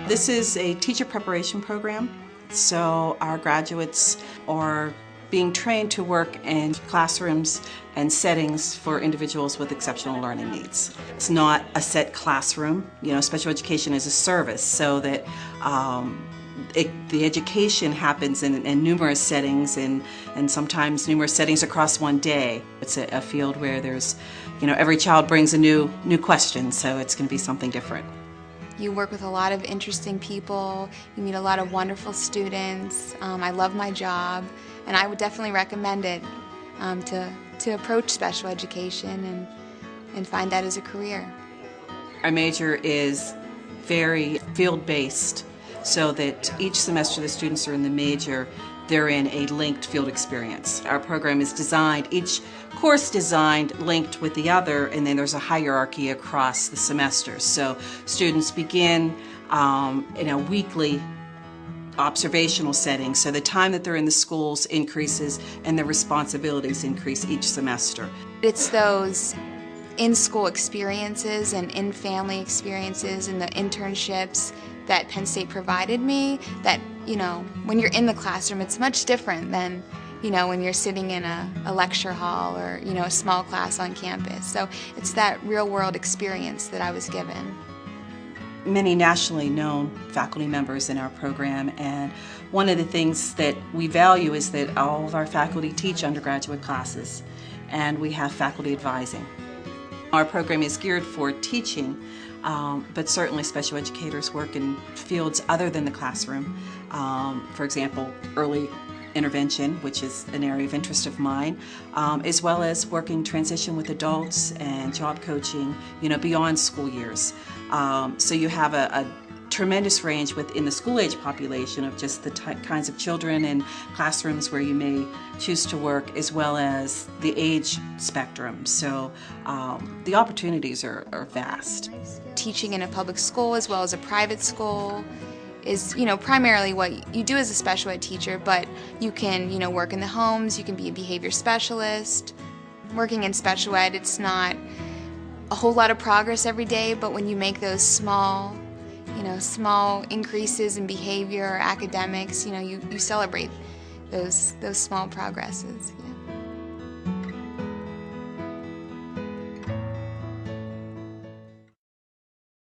This is a teacher preparation program, so our graduates are being trained to work in classrooms and settings for individuals with exceptional learning needs. It's not a set classroom. Special education is a service, so that the education happens in numerous settings and sometimes numerous settings across one day. It's a field where there's, every child brings a new question, so it's going to be something different. You work with a lot of interesting people, you meet a lot of wonderful students. I love my job, and I would definitely recommend it to approach special education and find that as a career. Our major is very field-based, so that each semester the students are in the major, they're in a linked field experience. Our program is designed, each course designed linked with the other, and then there's a hierarchy across the semesters. So students begin in a weekly observational setting, so the time that they're in the schools increases and the responsibilities increase each semester. It's those in-school experiences and in-family experiences and the internships that Penn State provided me that, when you're in the classroom, it's much different than, when you're sitting in a lecture hall or, a small class on campus. So it's that real-world experience that I was given. Many nationally known faculty members in our program, and one of the things that we value is that all of our faculty teach undergraduate classes, and we have faculty advising. Our program is geared for teaching, but certainly special educators work in fields other than the classroom. For example, early intervention, which is an area of interest of mine, as well as working transition with adults and job coaching, beyond school years. So you have a tremendous range within the school-age population of just the kinds of children and classrooms where you may choose to work, as well as the age spectrum. So the opportunities are vast. Teaching in a public school as well as a private school is, primarily what you do as a special ed teacher, but you can, work in the homes, you can be a behavior specialist. Working in special ed, it's not a whole lot of progress every day, but when you make those small increases in behavior or academics, you celebrate those small progresses. Yeah.